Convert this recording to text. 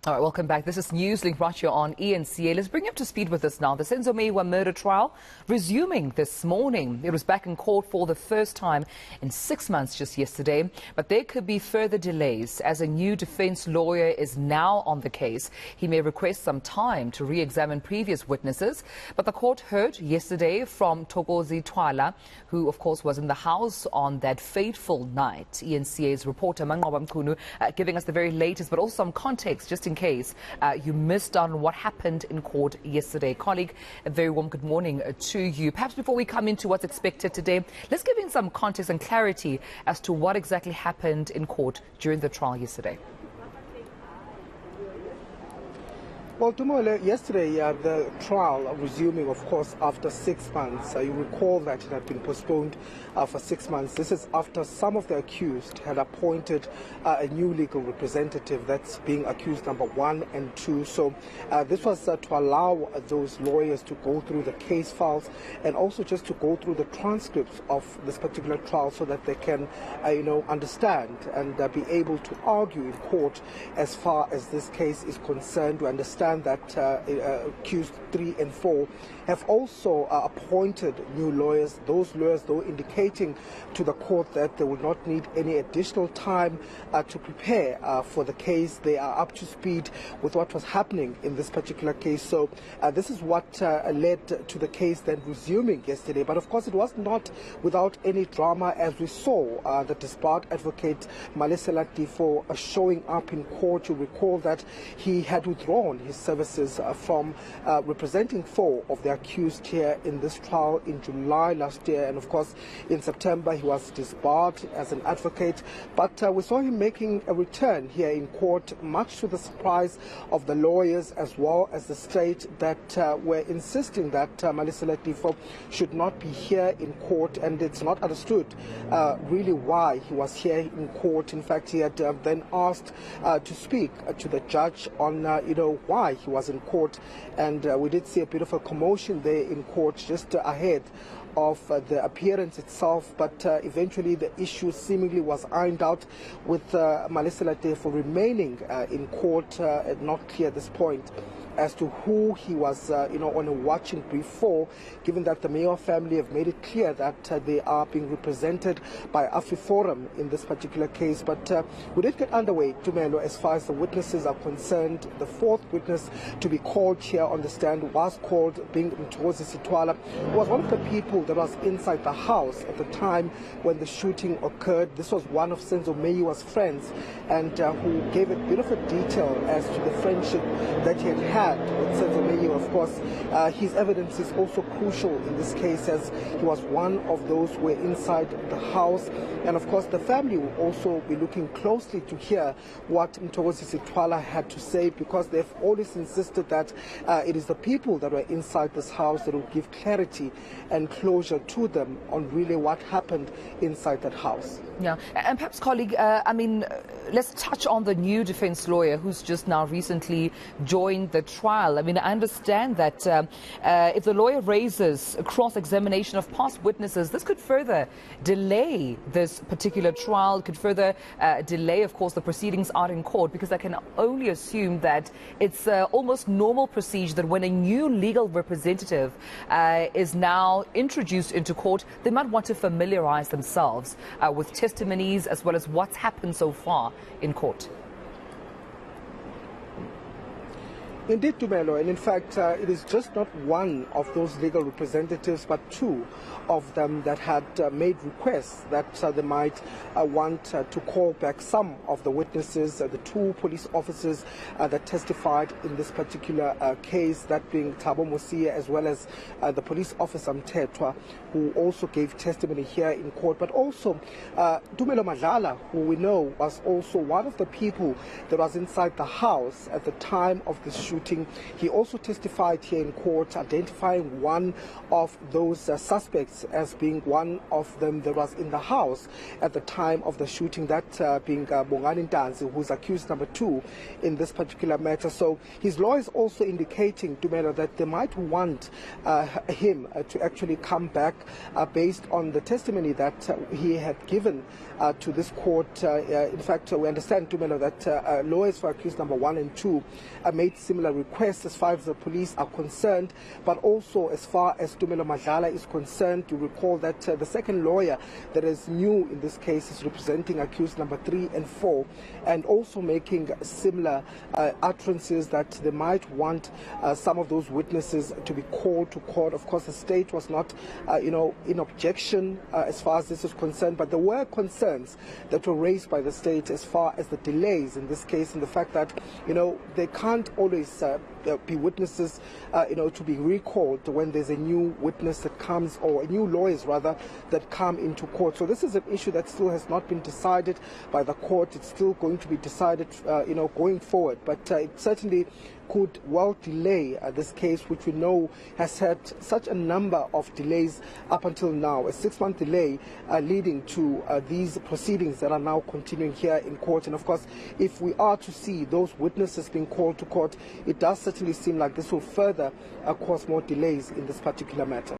All right, welcome back. This is Newslink right here on eNCA. Let's bring you up to speed with this now. The Senzo Meyiwa murder trial resuming this morning. It was back in court for the first time in 6 months just yesterday. But there could be further delays as a new defense lawyer is now on the case. He may request some time to re-examine previous witnesses. But the court heard yesterday from Mthokozi Twala, who, of course, was in the house on that fateful night. eNCA's reporter Manqoba Mchunu giving us the very latest, but also some context just in case you missed on what happened in court yesterday. Colleague, a very warm good morning to you. Perhaps before we come into what's expected today, let's give in some context and clarity as to what exactly happened in court during the trial yesterday. Well, Tumole, yesterday the trial resuming, of course, after 6 months. You recall that it had been postponed for 6 months. This is after some of the accused had appointed a new legal representative, that's being accused number 1 and 2. So this was to allow those lawyers to go through the case files and also just to go through the transcripts of this particular trial so that they can, understand and be able to argue in court as far as this case is concerned. To understand that accused 3 and 4 have also appointed new lawyers. Those lawyers, though, indicating to the court that they will not need any additional time to prepare for the case. They are up to speed with what was happening in this particular case. So this is what led to the case then resuming yesterday. But of course, it was not without any drama, as we saw the disbarred advocate Malesela Tifo showing up in court. You recall that he had withdrawn his services from representing 4 of the accused here in this trial in July last year, and of course in September he was disbarred as an advocate. But we saw him making a return here in court, much to the surprise of the lawyers as well as the state that were insisting that Malesela Tifo should not be here in court, and it's not understood really why he was here in court. In fact, he had then asked to speak to the judge on why he was in court, and we did see a bit of a commotion there in court just ahead of the appearance itself, but eventually the issue seemingly was ironed out with Malesela Tifo remaining in court, not clear at this point as to who he was, on a watching brief for, given that the Meyiwa family have made it clear that they are being represented by AfriForum in this particular case. But we did get underway, Tumelo, as far as the witnesses are concerned. The 4th witness to be called here on the stand was called, being Mthokozi Twala, who was one of the people that was inside the house at the time when the shooting occurred. This was one of Senzo Meyiwa's friends, and who gave a bit of a detail as to the friendship that he had with Senzo Meyiwa. Of course, his evidence is also crucial in this case, as he was one of those who were inside the house. And of course, the family will also be looking closely to hear what Mthokozi Twala had to say, because they've always insisted that it is the people that were inside this house that will give clarity and closure to them on really what happened inside that house. Yeah, and perhaps, colleague, let's touch on the new defense lawyer who's just now recently joined the trial. I understand that if the lawyer raises a cross-examination of past witnesses, this could further delay this particular trial, could further delay, of course, the proceedings out in court, because I can only assume that it's almost normal procedure that when a new legal representative is now introduced into court, they might want to familiarize themselves with testimonies as well as what's happened so far in court. Indeed, Tumelo, and in fact, it is just not one of those legal representatives, but 2 of them that had made requests that they might want to call back some of the witnesses, the 2 police officers that testified in this particular case, that being Thabo Mosia as well as the police officer Mthethwa, who also gave testimony here in court. But also Tumelo Madlala, who we know was also one of the people that was inside the house at the time of the shooting. shooting. He also testified here in court, identifying one of those suspects as being one of them that was in the house at the time of the shooting, that being Bongani Ntanzi, who's accused number 2 in this particular matter. So his lawyers also indicating to Melo that they might want him to actually come back based on the testimony that he had given to this court. In fact, we understand, Tumelo, that lawyers for accused number 1 and 2 made similar requests as far as the police are concerned, but also as far as Tumelo Madlala is concerned. You recall that the second lawyer that is new in this case is representing accused number 3 and 4, and also making similar utterances that they might want some of those witnesses to be called to court. Of course, the state was not, in objection as far as this is concerned, but there were concerns that were raised by the state as far as the delays in this case, and the fact that, they can't always be witnesses, to be recalled when there's a new witness that comes, or new lawyers rather, that come into court. So this is an issue that still has not been decided by the court. It's still going to be decided, going forward. But it certainly could well delay this case, which we know has had such a number of delays up until now. A 6-month delay leading to these proceedings that are now continuing here in court. And of course, if we are to see those witnesses being called to court, it does certainly seem like this will further cause more delays in this particular matter.